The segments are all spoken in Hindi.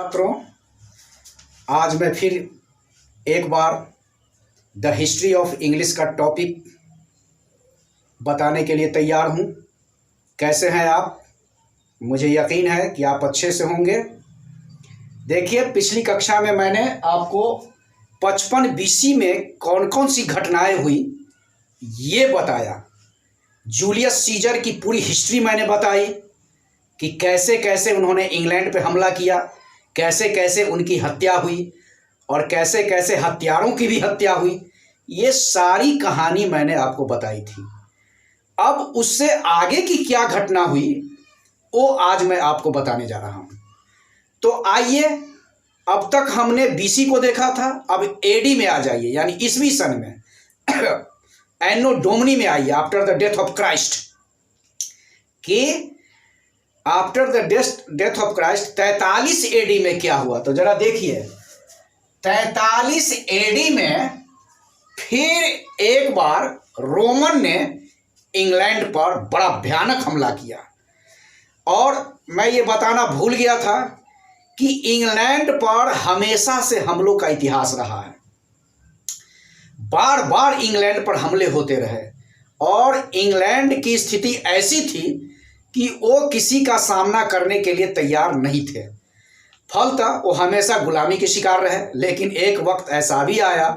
छात्रों, आज मैं फिर एक बार द हिस्ट्री ऑफ इंग्लिश का टॉपिक बताने के लिए तैयार हूँ। कैसे हैं आप? मुझे यकीन है कि आप अच्छे से होंगे। देखिए, पिछली कक्षा में मैंने आपको 55 BC में कौन कौन सी घटनाएं हुई ये बताया। जूलियस सीजर की पूरी हिस्ट्री मैंने बताई कि कैसे कैसे उन्होंने इंग्लैंड पे हमला किया, कैसे कैसे उनकी हत्या हुई और कैसे कैसे हत्यारों की भी हत्या हुई। ये सारी कहानी मैंने आपको बताई थी। अब उससे आगे की क्या घटना हुई वो आज मैं आपको बताने जा रहा हूं। तो आइए, अब तक हमने बीसी को देखा था, अब एडी में आ जाइए, यानी ईसवी सन में एनो डोमनी में आइए, after the death of Christ. कि after the death of Christ 43 AD में क्या हुआ, तो जरा देखिए। 43 एडी में फिर एक बार रोमन ने इंग्लैंड पर बड़ा भयानक हमला किया। और मैं ये बताना भूल गया था कि इंग्लैंड पर हमेशा से हमलों का इतिहास रहा है। बार बार इंग्लैंड पर हमले होते रहे और इंग्लैंड की स्थिति ऐसी थी कि वो किसी का सामना करने के लिए तैयार नहीं थे। फलतः वो हमेशा गुलामी के शिकार रहे। लेकिन एक वक्त ऐसा भी आया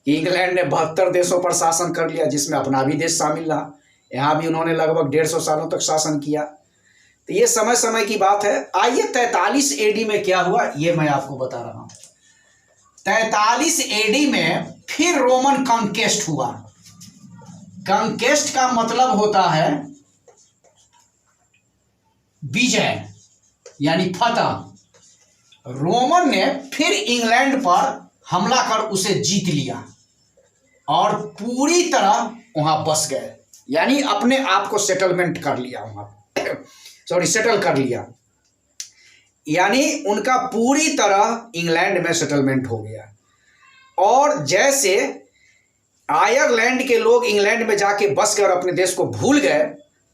कि इंग्लैंड ने 72 देशों पर शासन कर लिया, जिसमें अपना भी देश शामिल रहा। यहाँ भी उन्होंने लगभग 150 सालों तक शासन किया। तो ये समय समय की बात है। आइए, 43 एडी में क्या हुआ ये मैं आपको बता रहा हूँ। 43 एडी में फिर रोमन कॉन्केस्ट हुआ। कॉन्केस्ट का मतलब होता है विजय, यानी फतह। रोमन ने फिर इंग्लैंड पर हमला कर उसे जीत लिया और पूरी तरह वहां बस गए, यानी अपने आप को सेटलमेंट कर लिया वहां सेटल कर लिया, यानी उनका पूरी तरह इंग्लैंड में सेटलमेंट हो गया। और जैसे आयरलैंड के लोग इंग्लैंड में जाके बस गए और अपने देश को भूल गए,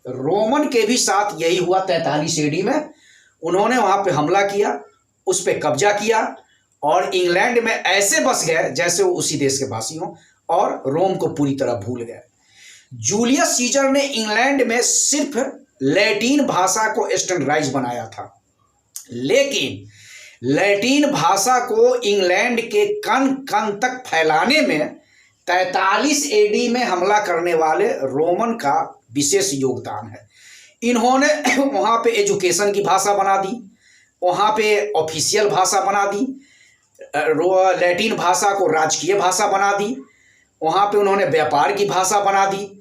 रोमन के भी साथ यही हुआ। 43 एडी में उन्होंने वहां पे हमला किया, उस पे कब्जा किया और इंग्लैंड में ऐसे बस गए जैसे वो उसी देश के वासी हों और रोम को पूरी तरह भूल गए। जूलियस सीजर ने इंग्लैंड में सिर्फ लैटिन भाषा को स्टैंडर्डाइज बनाया था, लेकिन लैटिन भाषा को इंग्लैंड के कण कण तक फैलाने में 43 एडी में हमला करने वाले रोमन का विशेष योगदान है। इन्होंने वहाँ पे एजुकेशन की भाषा बना दी, वहाँ पे ऑफिशियल भाषा बना दी, लैटिन भाषा को राजकीय भाषा बना दी, वहाँ पे उन्होंने व्यापार की भाषा बना दी।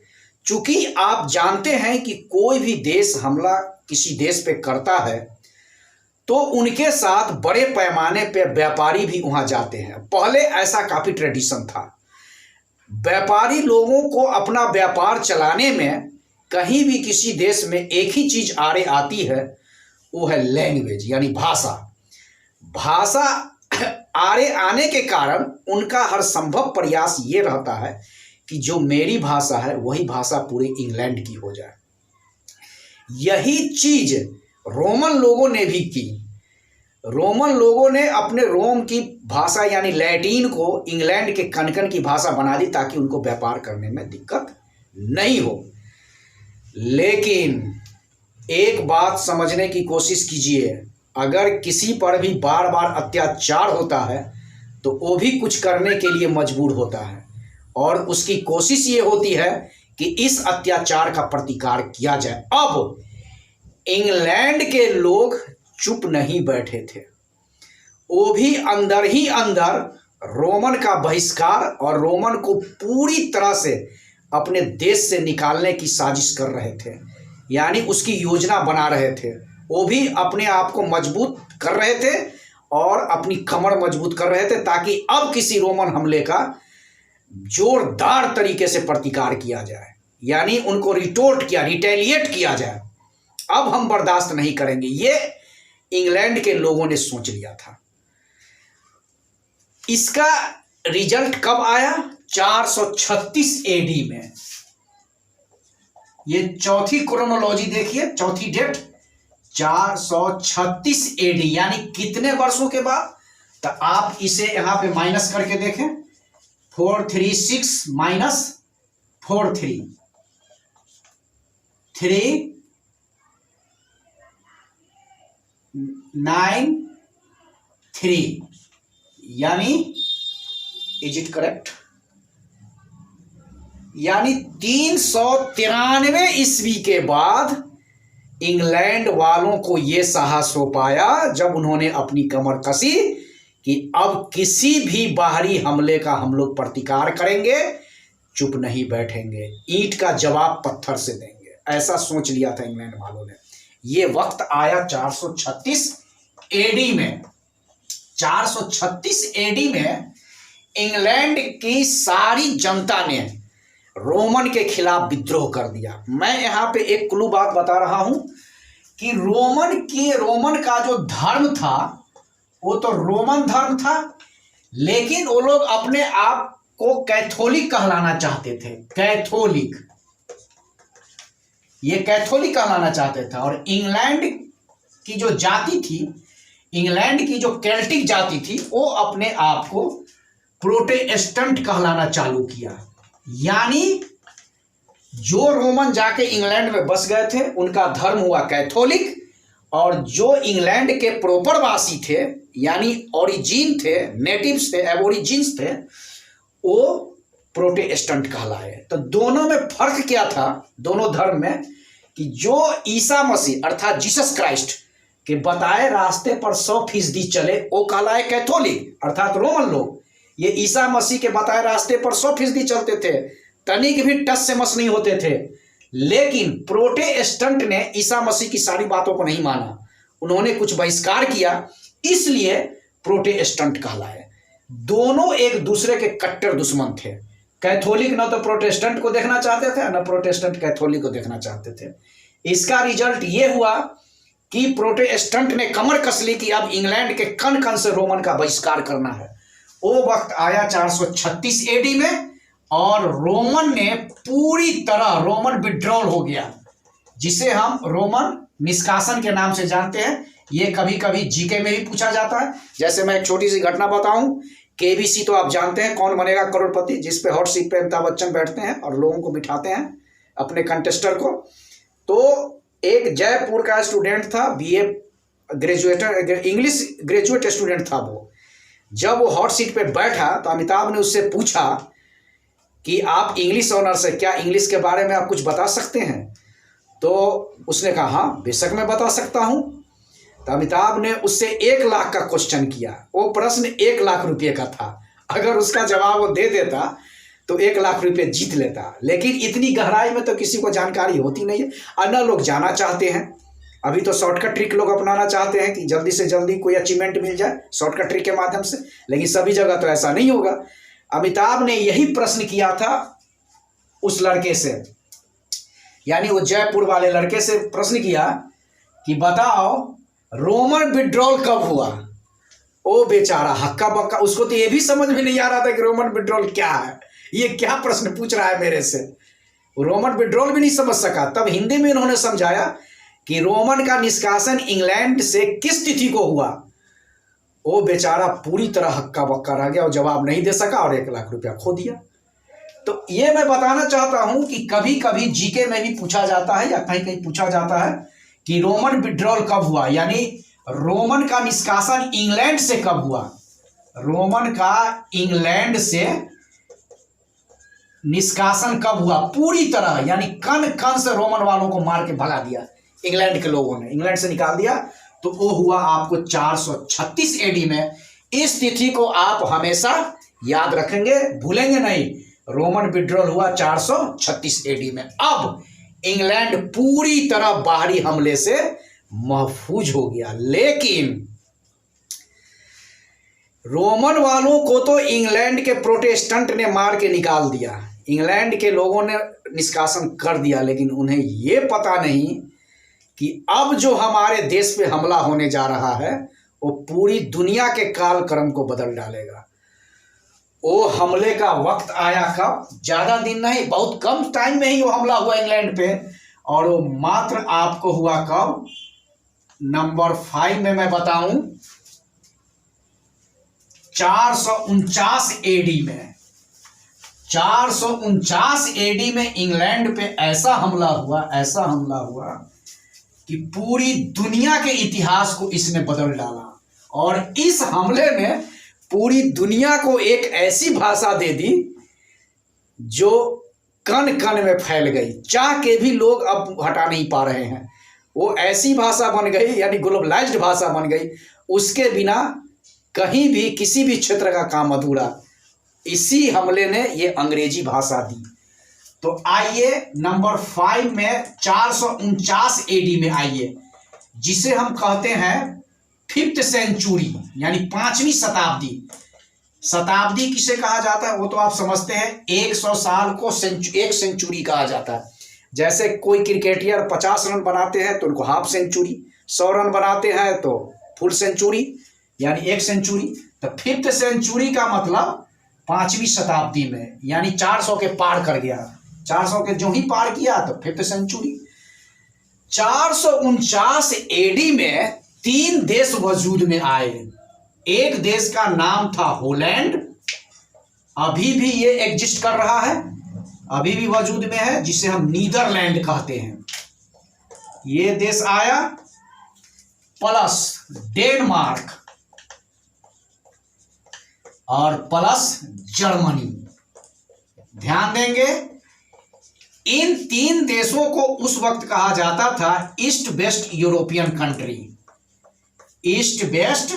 चूंकि आप जानते हैं कि कोई भी देश हमला किसी देश पे करता है तो उनके साथ बड़े पैमाने पे व्यापारी भी वहाँ जाते हैं। पहले ऐसा काफ़ी ट्रेडिशन था। व्यापारी लोगों को अपना व्यापार चलाने में कहीं भी किसी देश में एक ही चीज़ आड़े आती है, वो है लैंग्वेज, यानी भाषा। भाषा आड़े आने के कारण उनका हर संभव प्रयास ये रहता है कि जो मेरी भाषा है वही भाषा पूरे इंग्लैंड की हो जाए। यही चीज रोमन लोगों ने भी की। रोमन लोगों ने अपने रोम की भाषा यानी लैटिन को इंग्लैंड के कनकन की भाषा बना दी ताकि उनको व्यापार करने में दिक्कत नहीं हो। लेकिन एक बात समझने की कोशिश कीजिए, अगर किसी पर भी बार बार अत्याचार होता है तो वो भी कुछ करने के लिए मजबूर होता है और उसकी कोशिश ये होती है कि इस अत्याचार का प्रतिकार किया जाए। अब इंग्लैंड के लोग चुप नहीं बैठे थे, वो भी अंदर ही अंदर रोमन का बहिष्कार और रोमन को पूरी तरह से अपने देश से निकालने की साजिश कर रहे थे, यानी उसकी योजना बना रहे थे। वो भी अपने आप को मजबूत कर रहे थे और अपनी कमर मजबूत कर रहे थे ताकि अब किसी रोमन हमले का जोरदार तरीके से प्रतिकार किया जाए, यानी उनको रिटेलिएट किया जाए। अब हम बर्दाश्त नहीं करेंगे, ये इंग्लैंड के लोगों ने सोच लिया था। इसका रिजल्ट कब आया? 436 एडी में। ये चौथी क्रोनोलॉजी देखिए, चौथी डेट 436 एडी, यानी कितने वर्षों के बाद? तो आप इसे यहां पे माइनस करके देखें, 436 माइनस 43, 393, यानी इज इट करेक्ट? यानी 393 ईस्वी के बाद इंग्लैंड वालों को यह साहस हो पाया जब उन्होंने अपनी कमर कसी कि अब किसी भी बाहरी हमले का हम लोग प्रतिकार करेंगे, चुप नहीं बैठेंगे, ईंट का जवाब पत्थर से देंगे। ऐसा सोच लिया था इंग्लैंड वालों ने। ये वक्त आया 436 एडी में। 436 एडी में इंग्लैंड की सारी जनता ने रोमन के खिलाफ विद्रोह कर दिया। मैं यहां पे एक क्लू बात बता रहा हूं कि रोमन का जो धर्म था वो तो रोमन धर्म था, लेकिन वो लोग अपने आप को कैथोलिक कहलाना चाहते थे। कैथोलिक, ये कैथोलिक कहलाना चाहते थे। और इंग्लैंड की जो जाति थी, इंग्लैंड की जो केल्टिक जाति थी, वो अपने आप को प्रोटेस्टेंट कहलाना चालू किया। यानी जो रोमन जाके इंग्लैंड में बस गए थे उनका धर्म हुआ कैथोलिक, और जो इंग्लैंड के प्रॉपर वासी थे, यानी ओरिजिन थे, नेटिव्स थे, एबोरिजिन्स थे, वो प्रोटेस्टेंट कहलाए। तो दोनों में फर्क क्या था, दोनों धर्म में, कि जो ईसा मसीह अर्थात जीसस क्राइस्ट के बताए रास्ते पर 100% चले वो कहलाए कैथोलिक अर्थात रोमन लोग। ये ईसा मसीह के बताए रास्ते पर 100% चलते थे, तनिक भी टस से मस नहीं होते थे। लेकिन प्रोटेस्टेंट ने ईसा मसीह की सारी बातों को नहीं माना, उन्होंने कुछ बहिष्कार किया, इसलिए प्रोटेस्टेंट कहलाए। दोनों एक दूसरे के कट्टर दुश्मन थे। कैथोलिक न तो प्रोटेस्टेंट को देखना चाहते थे, न प्रोटेस्टेंट कैथोलिक को देखना चाहते थे। इसका रिजल्ट ये हुआ कि प्रोटेस्टेंट ने कमर कस ली कि अब इंग्लैंड के कण कण से रोमन का बहिष्कार करना है। वो वक्त आया 436 एडी में, और रोमन ने पूरी तरह रोमन विड्रॉल हो गया, जिसे हम रोमन निष्कासन के नाम से जानते हैं। ये कभी कभी जीके में भी पूछा जाता है। जैसे मैं एक छोटी सी घटना बताऊं, केबीसी तो आप जानते हैं, कौन बनेगा करोड़पति, जिस पे हॉट सीट पे अमिताभ बच्चन बैठते हैं और लोगों को बिठाते हैं अपने कंटेस्टर को। तो एक जयपुर का स्टूडेंट था, बीए ग्रेजुएटर, इंग्लिश ग्रेजुएट स्टूडेंट था वो। जब वो हॉट सीट पे बैठा तो अमिताभ ने उससे पूछा कि आप इंग्लिश ऑनर्स है, क्या इंग्लिश के बारे में आप कुछ बता सकते हैं? तो उसने कहा हाँ बेशक मैं बता सकता हूं। तो अमिताभ ने उससे 1 लाख का क्वेश्चन किया। वो प्रश्न 1 लाख रुपए का था। अगर उसका जवाब वो दे देता तो 1 लाख रुपए जीत लेता, लेकिन इतनी गहराई में तो किसी को जानकारी होती नहीं है, और न लोग जाना चाहते हैं। अभी तो शॉर्टकट ट्रिक लोग अपनाना चाहते हैं कि जल्दी से जल्दी कोई अचीवमेंट मिल जाए शॉर्टकट ट्रिक के माध्यम से, लेकिन सभी जगह तो ऐसा नहीं होगा। अमिताभ ने यही प्रश्न किया था उस लड़के से, यानी वो जयपुर वाले लड़के से प्रश्न किया कि बताओ रोमन विड्रॉल कब हुआ? ओ बेचारा हक्का बक्का, उसको तो ये भी समझ में नहीं आ रहा था कि रोमन विड्रॉल क्या है, ये क्या प्रश्न पूछ रहा है मेरे से। रोमन विड्रॉल भी नहीं समझ सका। तब हिंदी में उन्होंने समझाया कि रोमन का निष्कासन इंग्लैंड से किस तिथि को हुआ। वो बेचारा पूरी तरह हक्का बक्का रह गया और जवाब नहीं दे सका और 1 लाख रुपया खो दिया। तो ये मैं बताना चाहता हूं कि कभी कभी जीके में भी पूछा जाता है या कहीं कहीं पूछा जाता है कि रोमन विड्रॉल कब हुआ, यानी रोमन का निष्कासन इंग्लैंड से कब हुआ। रोमन का इंग्लैंड से निष्कासन कब हुआ पूरी तरह, यानी कण कण से रोमन वालों को मार के भगा दिया इंग्लैंड के लोगों ने, इंग्लैंड से निकाल दिया। तो वो हुआ आपको 436 एडी में। इस तिथि को आप हमेशा याद रखेंगे, भूलेंगे नहीं। रोमन विड्रॉल हुआ 436 एडी में। अब इंग्लैंड पूरी तरह बाहरी हमले से महफूज हो गया, लेकिन रोमन वालों को तो इंग्लैंड के प्रोटेस्टेंट ने मार के निकाल दिया, इंग्लैंड के लोगों ने निष्कासन कर दिया, लेकिन उन्हें यह पता नहीं कि अब जो हमारे देश पे हमला होने जा रहा है वो पूरी दुनिया के कालक्रम को बदल डालेगा। वो हमले का वक्त आया कब? ज्यादा दिन नहीं, बहुत कम टाइम में ही वो हमला हुआ इंग्लैंड पे, और वो मात्र आपको हुआ कब? नंबर 5 में मैं बताऊं 449 एडी में, 449 एडी में इंग्लैंड पे ऐसा हमला हुआ कि पूरी दुनिया के इतिहास को इसने बदल डाला। और इस हमले ने पूरी दुनिया को एक ऐसी भाषा दे दी जो कण कण में फैल गई, चाह के भी लोग अब हटा नहीं पा रहे हैं। वो ऐसी भाषा बन गई, यानी ग्लोबलाइज्ड भाषा बन गई, उसके बिना कहीं भी किसी भी क्षेत्र का काम अधूरा। इसी हमले ने ये अंग्रेजी भाषा दी। तो आइए नंबर 5 में 449 एडी में आइए, जिसे हम कहते हैं 5th सेंचुरी, यानी 5वीं शताब्दी। शताब्दी किसे कहा जाता है वो तो आप समझते हैं, 100 साल को एक सेंचुरी कहा जाता है। जैसे कोई क्रिकेटियर 50 रन बनाते हैं तो उनको हाफ सेंचुरी, 100 रन बनाते हैं तो फुल सेंचुरी, यानी एक सेंचुरी। तो 5th सेंचुरी का मतलब 5वीं शताब्दी में, यानी 400 के पार कर गया। 400 के जो ही पार किया तो 5th सेंचुरी। 449 एडी में 3 देश वजूद में आए। एक देश का नाम था हॉलैंड, अभी भी ये एग्जिस्ट कर रहा है, अभी भी वजूद में है, जिसे हम नीदरलैंड कहते हैं। ये देश आया, प्लस डेनमार्क और प्लस जर्मनी। ध्यान देंगे, इन 3 देशों को उस वक्त कहा जाता था east west European country. East west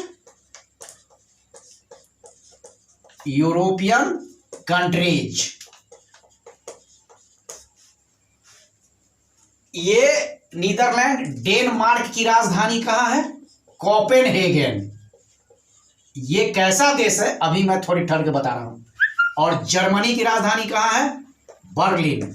European countries. ये नीदरलैंड, डेनमार्क की राजधानी कहाँ है? कोपेनहेगन। ये कैसा देश है अभी मैं थोड़ी ठहर के बता रहा हूं। और जर्मनी की राजधानी कहाँ है? बर्लिन।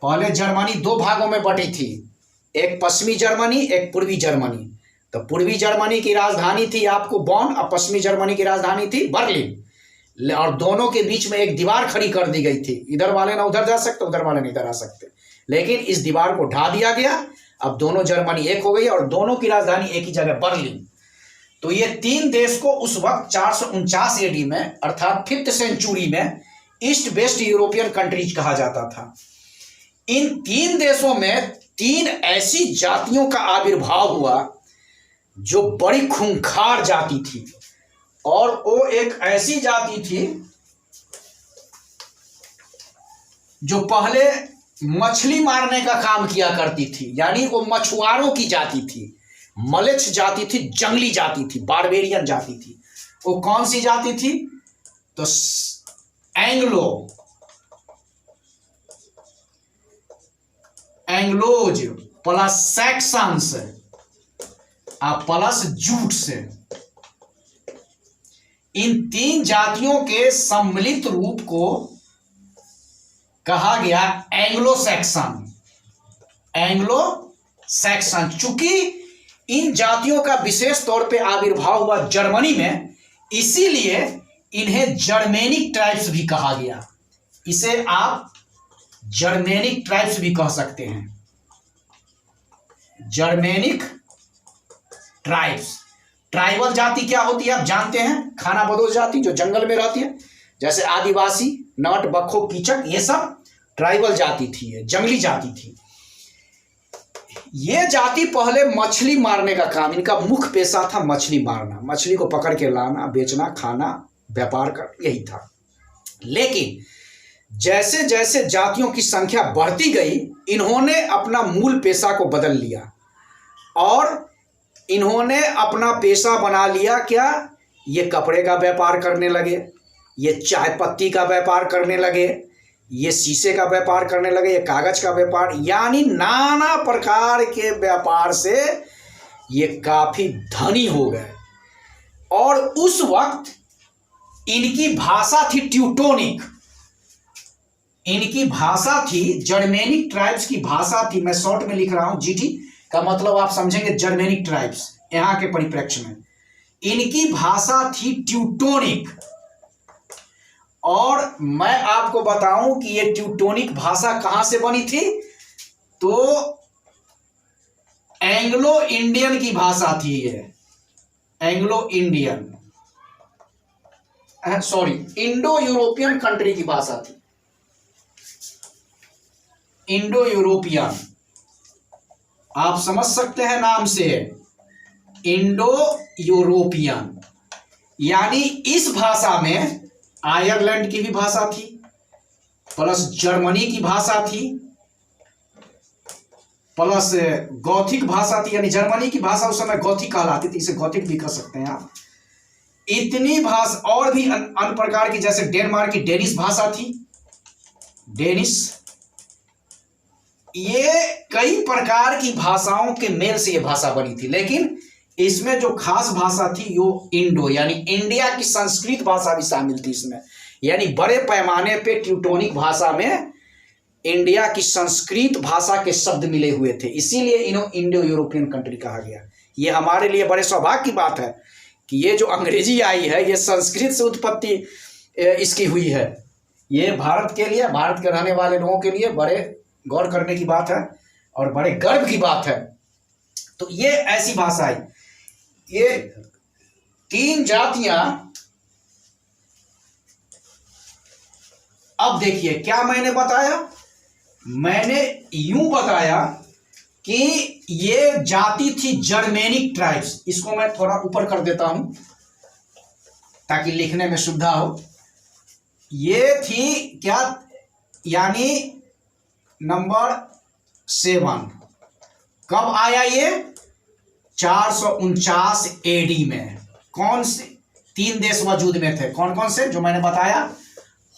पहले जर्मनी 2 भागों में बटी थी, एक पश्चिमी जर्मनी, एक पूर्वी जर्मनी। तो पूर्वी जर्मनी की राजधानी थी आपको बॉन, और पश्चिमी जर्मनी की राजधानी थी बर्लिन। और दोनों के बीच में एक दीवार खड़ी कर दी गई थी, इधर वाले ना उधर जा सकते, उधर वाले ना इधर आ सकते। लेकिन इस दीवार को ढा दिया गया, अब दोनों जर्मनी एक हो गई और दोनों की राजधानी एक ही जगह बर्लिन। तो ये 3 देश को उस वक्त 449 एडी में, अर्थात 5th सेंचुरी में ईस्ट वेस्ट यूरोपियन कंट्रीज कहा जाता था। इन 3 देशों में 3 ऐसी जातियों का आविर्भाव हुआ जो बड़ी खूंखार जाति थी। और वो एक ऐसी जाति थी जो पहले मछली मारने का काम किया करती थी, यानी वो मछुआरों की जाति थी, मलेच्छ जाति थी, जंगली जाति थी, बारबेरियन जाति थी। वो कौन सी जाति थी? तो एंग्लोज प्लस सैक्सन्स प्लस जूट्स। इन 3 जातियों के सम्मिलित रूप को कहा गया एंग्लो सैक्सन। चूंकि इन जातियों का विशेष तौर पे आविर्भाव हुआ जर्मनी में, इसीलिए इन्हें जर्मेनिक ट्राइब्स भी कहा गया। इसे आप जर्मेनिक ट्राइब्स भी कह सकते हैं, जर्मेनिक ट्राइब्स। ट्राइबल जाति क्या होती है आप जानते हैं? खानाबदोश जाति जो जंगल में रहती है, जैसे आदिवासी, नट, बक्खो, कीचक, ये सब ट्राइबल जाति थी, ये जंगली जाति थी। ये जाति पहले मछली मारने का काम, इनका मुख्य पेशा था मछली मारना, मछली को पकड़ के लाना, बेचना, खाना, व्यापार कर, यही था। लेकिन जैसे जैसे जातियों की संख्या बढ़ती गई, इन्होंने अपना मूल पेशा को बदल लिया और इन्होंने अपना पेशा बना लिया। क्या? ये कपड़े का व्यापार करने लगे, ये चाय पत्ती का व्यापार करने लगे, ये शीशे का व्यापार करने लगे, ये कागज का व्यापार, यानी नाना प्रकार के व्यापार से ये काफी धनी हो गए। और उस वक्त इनकी भाषा थी ट्यूटोनिक। इनकी भाषा थी, जर्मेनिक ट्राइब्स की भाषा थी, मैं शॉर्ट में लिख रहा हूं, जीटी का मतलब आप समझेंगे जर्मेनिक ट्राइब्स यहां के परिप्रेक्ष्य में। इनकी भाषा थी ट्यूटोनिक। और मैं आपको बताऊं कि ये ट्यूटोनिक भाषा कहां से बनी थी? तो एंग्लो इंडियन की भाषा थी ये, Anglo Indian, sorry Indo European country की भाषा थी, इंडो यूरोपियन, आप समझ सकते हैं नाम से, इंडो यूरोपियन। यानी इस भाषा में आयरलैंड की भी भाषा थी, प्लस जर्मनी की भाषा थी, प्लस गौथिक भाषा थी, यानी जर्मनी की भाषा उस समय गौथिक कहलाती थी, इसे गौथिक भी कह सकते हैं आप। इतनी भाषा और भी अन्य प्रकार की, जैसे डेनमार्क की डेनिश भाषा थी, डेनिश, ये कई प्रकार की भाषाओं के मेल से ये भाषा बनी थी। लेकिन इसमें जो खास भाषा थी वो इंडो, यानी इंडिया की संस्कृत भाषा भी शामिल थी इसमें। यानी बड़े पैमाने पे ट्यूटोनिक भाषा में इंडिया की संस्कृत भाषा के शब्द मिले हुए थे, इसीलिए इन्हें इंडो यूरोपियन कंट्री कहा गया। ये हमारे लिए बड़े सौभाग्य की बात है कि ये जो अंग्रेजी आई है ये संस्कृत से उत्पत्ति इसकी हुई है। ये भारत के लिए, भारत के रहने वाले लोगों के लिए बड़े गौर करने की बात है और बड़े गर्व की बात है। तो ये ऐसी भाषा है, ये तीन जातियां। अब देखिए क्या मैंने बताया, मैंने यूं बताया कि ये जाति थी जर्मेनिक ट्राइब्स। इसको मैं थोड़ा ऊपर कर देता हूं ताकि लिखने में सुविधा हो। ये थी क्या, यानी नंबर 7 कब आया ये, 449 एडी में। कौन से 3 देश वजूद में थे, कौन कौन से, जो मैंने बताया,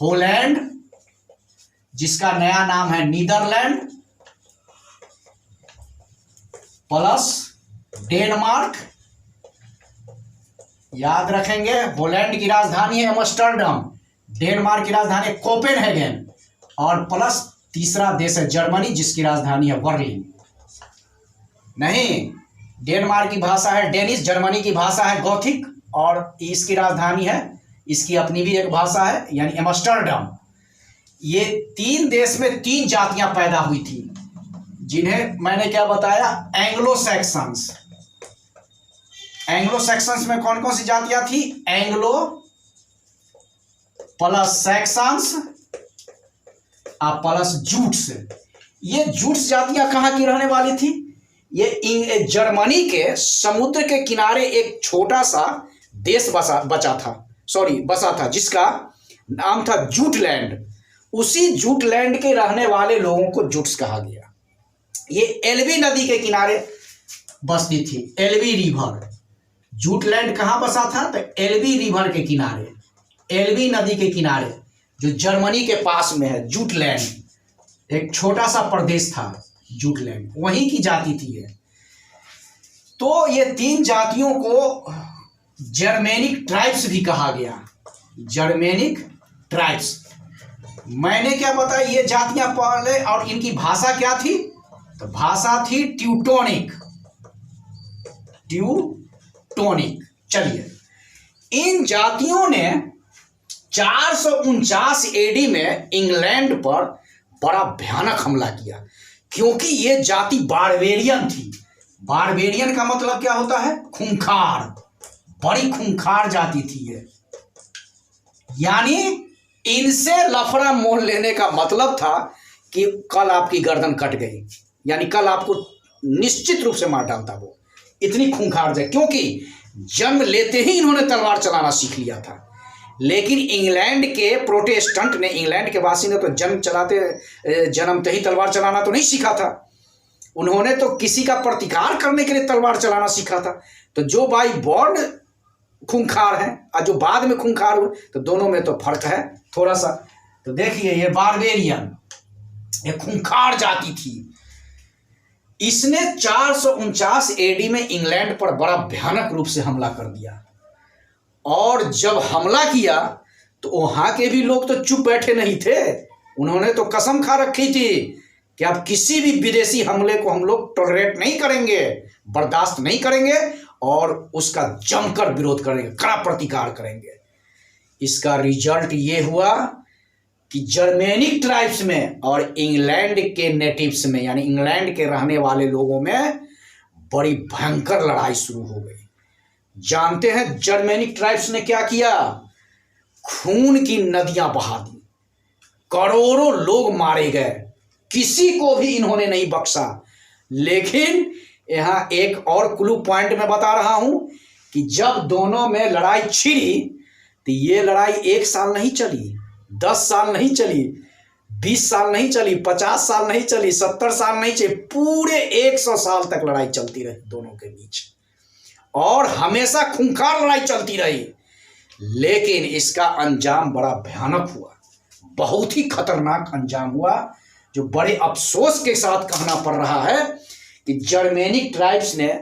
हॉलैंड जिसका नया नाम है नीदरलैंड, प्लस डेनमार्क, याद रखेंगे हॉलैंड की राजधानी है एम्स्टर्डम, डेनमार्क की राजधानी कोपेनहेगन, और प्लस तीसरा देश है जर्मनी जिसकी राजधानी है बर्लिन। नहीं, डेनमार्क की भाषा है डेनिश, जर्मनी की भाषा है गॉथिक, और इसकी राजधानी है, इसकी अपनी भी एक भाषा है यानी एम्स्टर्डम। ये 3 देश में 3 जातियां पैदा हुई थी जिन्हें मैंने क्या बताया, एंग्लो सैक्सन्स। एंग्लो सैक्सन्स में कौन कौन सी जातियां थी, Anglo plus Saxons plus Jutes. ये जूट्स जातियां कहां की रहने वाली थी, ये जर्मनी के समुद्र के किनारे एक छोटा सा देश बसा था जिसका नाम था जूटलैंड। उसी जूटलैंड के रहने वाले लोगों को जूट्स कहा गया। ये एल्बी नदी के किनारे बसती थी, एल्बी रिवर। जूटलैंड कहाँ बसा था, तो एल्बी रिवर के किनारे, एल्बी नदी के किनारे, जो जर्मनी के पास में है। जूटलैंड एक छोटा सा प्रदेश था, जूटलैंड, वहीं की जाति थी ये। तो ये 3 जातियों को जर्मेनिक ट्राइब्स भी कहा गया, जर्मेनिक ट्राइब्स। मैंने क्या बताया, ये जातियां पहले, और इनकी भाषा क्या थी, तो भाषा थी ट्यूटोनिक, ट्यूटोनिक। चलिए, इन जातियों ने 449 एडी में इंग्लैंड पर बड़ा भयानक हमला किया, क्योंकि ये जाति बारबेरियन थी। बारबेरियन का मतलब क्या होता है, खूंखार, बड़ी खूंखार जाति थी ये। यानी इनसे लफड़ा मोल लेने का मतलब था कि कल आपकी गर्दन कट गई, यानी कल आपको निश्चित रूप से मार डालता वो। इतनी खूंखार जाति, क्योंकि जन्म लेते ही इन्होंने तलवार चलाना सीख लिया था। लेकिन इंग्लैंड के प्रोटेस्टेंट ने, इंग्लैंड के वासी ने तो जन्मते ही तलवार चलाना तो नहीं सीखा था। उन्होंने तो किसी का प्रतिकार करने के लिए तलवार चलाना सीखा था। तो जो बाई बॉर्न खूंखार हैं और जो बाद में खूंखार हुए, तो दोनों में तो फर्क है थोड़ा सा। तो देखिए, ये बारबेरियन, ये खूंखार जाति थी। इसने 449 एडी में इंग्लैंड पर बड़ा भयानक रूप से हमला कर दिया। और जब हमला किया तो वहां के भी लोग तो चुप बैठे नहीं थे। उन्होंने तो कसम खा रखी थी कि अब किसी भी विदेशी हमले को हम लोग टॉलरेट नहीं करेंगे, बर्दाश्त नहीं करेंगे, और उसका जमकर विरोध करेंगे, कड़ा प्रतिकार करेंगे। इसका रिजल्ट ये हुआ कि जर्मेनिक ट्राइब्स में और इंग्लैंड के नेटिव्स में, यानी इंग्लैंड के रहने वाले लोगों में बड़ी भयंकर लड़ाई शुरू हो गई। जानते हैं जर्मेनिक ट्राइब्स ने क्या किया? खून की नदियां बहा दी, करोड़ों लोग मारे गए, किसी को भी इन्होंने नहीं बख्शा। लेकिन यहां एक और क्लू पॉइंट मैं बता रहा हूं कि जब दोनों में लड़ाई छिड़ी तो ये लड़ाई 1 साल नहीं चली, 10 साल नहीं चली, 20 साल नहीं चली, 50 साल नहीं चली, 70 साल नहीं चली, पूरे 100 साल तक लड़ाई चलती रही दोनों के बीच, और हमेशा खूंखार लड़ाई चलती रही। लेकिन इसका अंजाम बड़ा भयानक हुआ, बहुत ही खतरनाक अंजाम हुआ, जो बड़े अफसोस के साथ कहना पड़ रहा है कि जर्मेनिक ट्राइब्स ने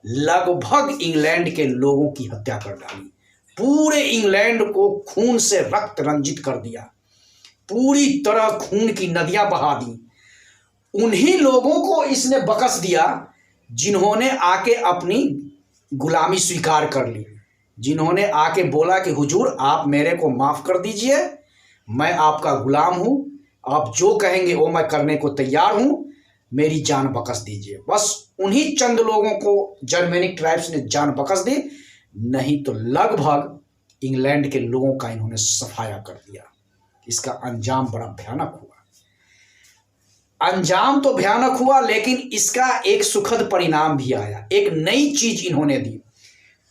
लगभग इंग्लैंड के लोगों की हत्या कर डाली, पूरे इंग्लैंड को खून से रक्त रंजित कर दिया, पूरी तरह खून की नदियां बहा दी। उन्हीं लोगों को इसने बख्श दिया जिन्होंने आके अपनी गुलामी स्वीकार कर ली, जिन्होंने आके बोला कि हुजूर आप मेरे को माफ कर दीजिए, मैं आपका गुलाम हूं, आप जो कहेंगे वो मैं करने को तैयार हूं, मेरी जान बख्श दीजिए। बस उन्हीं चंद लोगों को जर्मेनिक ट्राइब्स ने जान बख्श दी, नहीं तो लगभग इंग्लैंड के लोगों का इन्होंने सफाया कर दिया। इसका अंजाम बड़ा भयानक हुआ। अंजाम तो भयानक हुआ, लेकिन इसका एक सुखद परिणाम भी आया। एक नई चीज इन्होंने दी।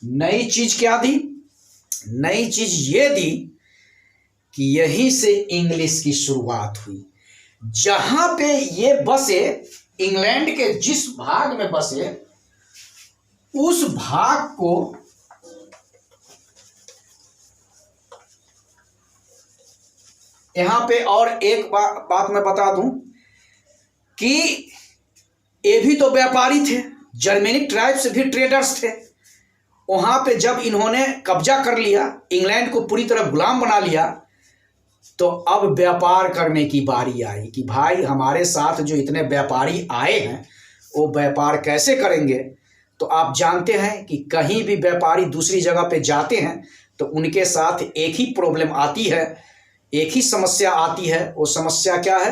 नई चीज क्या दी? नई चीज ये दी कि यहीं से इंग्लिश की शुरुआत हुई। जहां पे ये बसे, इंग्लैंड के जिस भाग में बसे, उस भाग को यहां पे और एक बात मैं बता दूं कि ये भी तो व्यापारी थे, जर्मेनिक ट्राइब्स भी ट्रेडर्स थे। वहां पे जब इन्होंने कब्जा कर लिया, इंग्लैंड को पूरी तरह गुलाम बना लिया, तो अब व्यापार करने की बारी आई कि भाई हमारे साथ जो इतने व्यापारी आए हैं वो व्यापार कैसे करेंगे। तो आप जानते हैं कि कहीं भी व्यापारी दूसरी जगह पे जाते हैं तो उनके साथ एक ही प्रॉब्लम आती है, एक ही समस्या आती है। वो समस्या क्या है?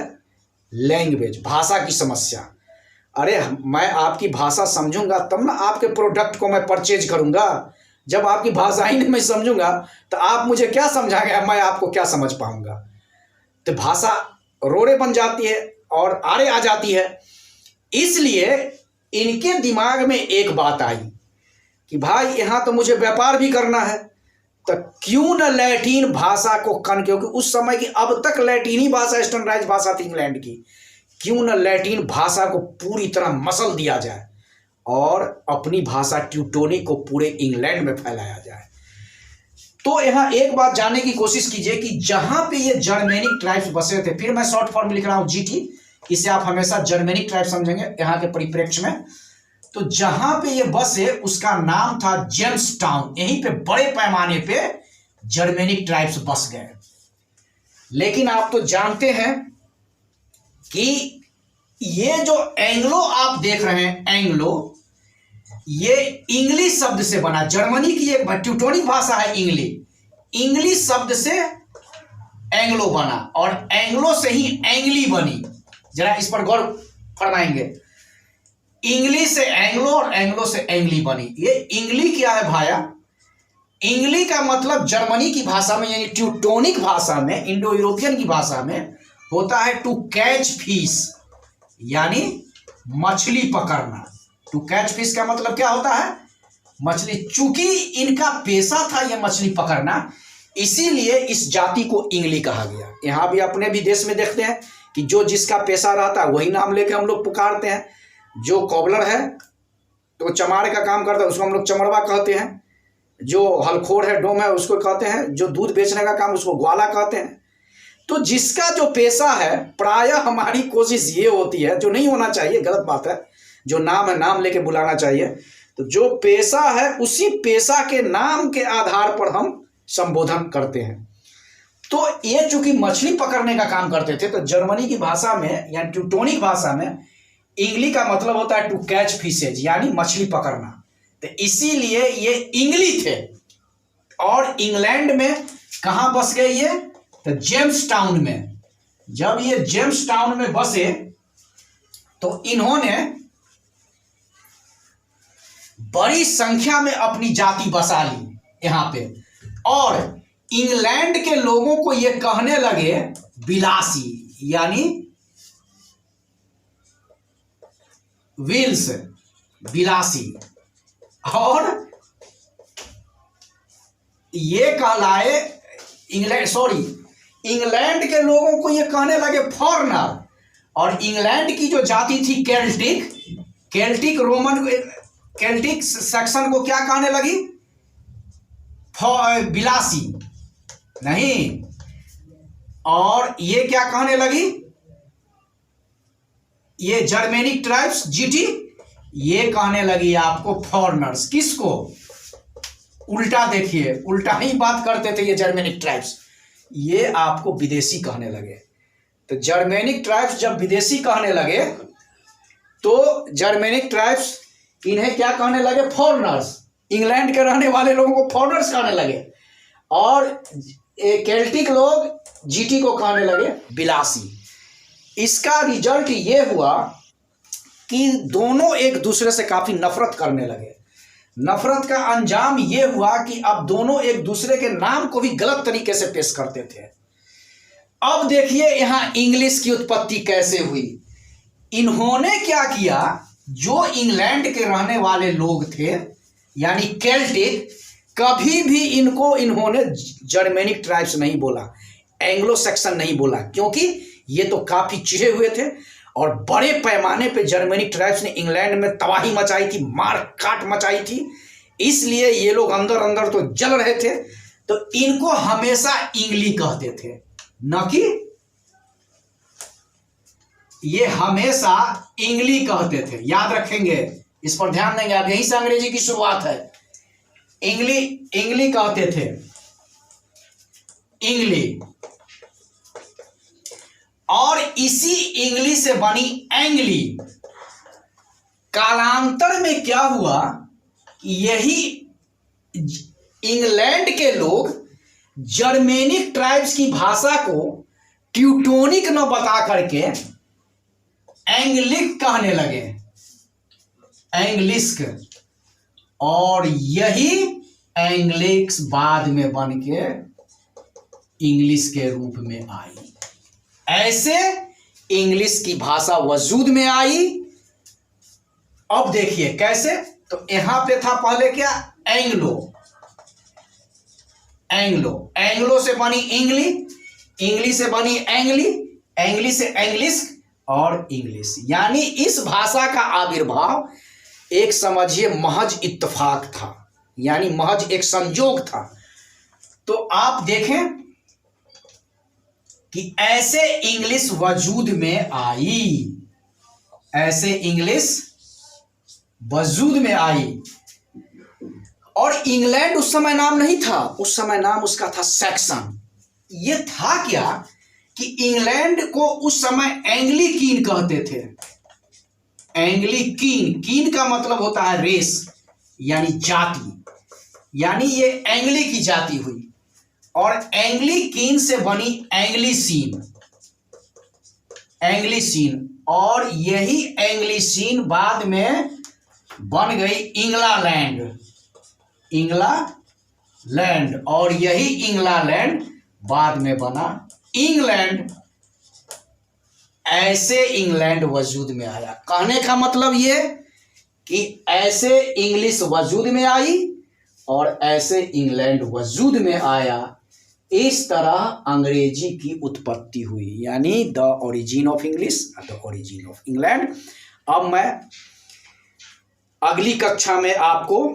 लैंग्वेज, भाषा की समस्या। अरे मैं आपकी भाषा समझूंगा तब ना आपके प्रोडक्ट को मैं परचेज करूंगा। जब आपकी भाषा ही नहीं मैं समझूंगा तो आप मुझे क्या समझाएंगे, मैं आपको क्या समझ पाऊंगा। तो भाषा रोड़े बन जाती है और आड़े आ जाती है। इसलिए इनके दिमाग में एक बात आई कि भाई यहाँ तो मुझे व्यापार भी करना है, तो क्यों न लैटिन भाषा को क्योंकि उस समय की अब तक लैटिन ही भाषा स्टैंडर्डाइज भाषा थी इंग्लैंड की, क्यों न लैटिन भाषा को पूरी तरह मसल दिया जाए और अपनी भाषा ट्यूटोनिक को पूरे इंग्लैंड में फैलाया जाए। तो यहाँ एक बात जानने की कोशिश कीजिए कि जहां पे ये जर्मेनिक ट्राइब्स बसे थे, फिर मैं शॉर्ट फॉर्म लिख रहा हूं जीटी, इसे आप हमेशा जर्मेनिक ट्राइब समझेंगे यहाँ के परिप्रेक्ष्य में। तो जहां पे ये बसे उसका नाम था जेम्स टाउन। यहीं पे बड़े पैमाने पे जर्मेनिक ट्राइब्स बस गए। लेकिन आप तो जानते हैं कि ये जो एंग्लो आप देख रहे हैं, एंग्लो, ये इंग्लिश शब्द से बना। जर्मनी की एक ट्यूटोनिक भाषा है इंग्लिश शब्द से एंग्लो बना और एंग्लो से ही एंग्ली बनी। जरा इस पर गौर फरमाएंगे। इंग्लिश से एंग्लो और एंग्लो से एंग्ली बनी। ये इंग्ली क्या है भाया? इंग्ली का मतलब जर्मनी की भाषा में, यानी ट्यूटोनिक भाषा में, इंडो यूरोपियन की भाषा में होता है टू कैच फिश, यानी मछली पकड़ना। टू कैच फिश का मतलब क्या होता है? मछली। चूंकि इनका पेशा था ये मछली पकड़ना, इसीलिए इस जाति को इंग्ली कहा गया। यहां भी अपने भी देश में देखते हैं कि जो जिसका पेशा रहता है वही नाम लेके हम लोग पुकारते हैं। जो कॉबलर है तो चमार का काम करता है, उसको हम लोग चमड़वा कहते हैं। जो हलखोर है, डोम है, उसको कहते हैं। जो दूध बेचने का काम, उसको ग्वाला कहते हैं। तो जिसका जो पेशा है, प्रायः हमारी कोशिश ये होती है, जो नहीं होना चाहिए, गलत बात है, जो नाम है नाम लेके बुलाना चाहिए। तो जो पेशा है उसी पेशा के नाम के आधार पर हम संबोधन करते हैं। तो ये चूंकि मछली पकड़ने का काम करते थे, तो जर्मनी की भाषा में या ट्यूटोनिक भाषा में इंग्ली का मतलब होता है टू कैच फिशेज, यानी मछली पकड़ना। तो इसीलिए ये इंग्ली थे। और इंग्लैंड में कहां बस गए ये? तो जेम्स टाउन में। जब ये जेम्स टाउन में बसे तो इन्होंने बड़ी संख्या में अपनी जाति बसा ली यहाँ पे, और इंग्लैंड के लोगों को ये कहने लगे विलासी, यानी विल्स, विलासी, और ये कहलाए इंग्लैंड के लोगों को ये कहने लगे फॉरेनर। और इंग्लैंड की जो जाति थी केल्टिक रोमन, केल्टिक सेक्शन को क्या कहने लगी? विलासी नहीं, और ये क्या कहने लगी? ये जर्मेनिक ट्राइब्स जीटी, ये कहने लगी आपको फॉरेनर्स। किसको? उल्टा देखिए, उल्टा ही बात करते थे ये जर्मेनिक ट्राइब्स, ये आपको विदेशी कहने लगे। तो जर्मेनिक ट्राइब्स जब विदेशी कहने लगे तो जर्मेनिक ट्राइब्स इन्हें क्या कहने लगे? फॉरेनर्स। इंग्लैंड के रहने वाले लोगों को फॉरेनर्स कहने लगे, और केल्टिक लोग जीटी को कहने लगे विलासी। इसका रिजल्ट ये हुआ कि दोनों एक दूसरे से काफी नफरत करने लगे। नफरत का अंजाम ये हुआ कि अब दोनों एक दूसरे के नाम को भी गलत तरीके से पेश करते थे। अब देखिए यहां इंग्लिश की उत्पत्ति कैसे हुई। इन्होंने क्या किया, जो इंग्लैंड के रहने वाले लोग थे यानी केल्टिक, कभी भी इन्होंने जर्मेनिक ट्राइब्स नहीं बोला, एंग्लो सेक्शन नहीं बोला, क्योंकि ये तो काफी चिढ़े हुए थे और बड़े पैमाने पे जर्मेनिक ट्राइब्स ने इंग्लैंड में तबाही मचाई थी, मार काट मचाई थी, इसलिए ये लोग अंदर अंदर तो जल रहे थे। तो इनको हमेशा इंग्ली कहते थे, न कि ये हमेशा इंग्ली कहते थे। याद रखेंगे, इस पर ध्यान देंगे आप, यहीं से अंग्रेजी की शुरुआत है। इंग्ली कहते थे, इंग्ली, और इसी इंग्लिश से बनी एंग्ली। कालांतर में क्या हुआ कि यही इंग्लैंड के लोग जर्मेनिक ट्राइब्स की भाषा को ट्यूटोनिक न बता करके एंग्लिक कहने लगे, एंग्लिस्क, और यही एंग्लिक्स बाद में बन के इंग्लिश के रूप में आई। ऐसे इंग्लिश की भाषा वजूद में आई। अब देखिए कैसे, तो यहां पे था पहले क्या? एंग्लो, एंग्लो से बनी इंग्ली, इंग्ली से बनी एंग्ली, एंग्ली से एंग्लिश और इंग्लिश। यानी इस भाषा का आविर्भाव एक समझिए महज इत्तेफाक था, यानी महज एक संयोग था। तो आप देखें कि ऐसे इंग्लिश वजूद में आई, ऐसे इंग्लिश वजूद में आई। और इंग्लैंड उस समय नाम नहीं था, उस समय नाम उसका था सेक्शन। ये था क्या कि इंग्लैंड को उस समय एंग्लिकीन कहते थे। एंग्लिकीन, कीन का मतलब होता है रेस यानी जाति, यानी ये एंग्ली की जाति हुई, और एंग्लिकीन से बनी एंग्लिसीन, एंग्लिसीन, और यही एंग्लिसीन बाद में बन गई इंग्लैंड, इंग्लैंड, और यही इंग्लैंड बाद में बना इंग्लैंड। ऐसे इंग्लैंड वजूद में आया। कहने का मतलब ये कि ऐसे इंग्लिश वजूद में आई और ऐसे इंग्लैंड वजूद में आया। इस तरह अंग्रेजी की उत्पत्ति हुई, यानी the origin of English, the origin of England. अब मैं अगली कक्षा में आपको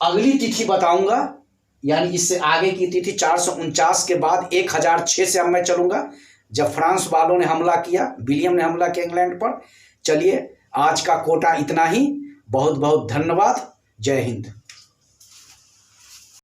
अगली तिथि बताऊंगा, यानी इससे आगे की तिथि 449 के बाद 1006 से अब मैं चलूंगा, जब फ्रांस वालों ने हमला किया, विलियम ने हमला किया इंग्लैंड पर। चलिए आज का कोटा इतना ही। बहुत बहुत धन्यवाद। जय हिंद।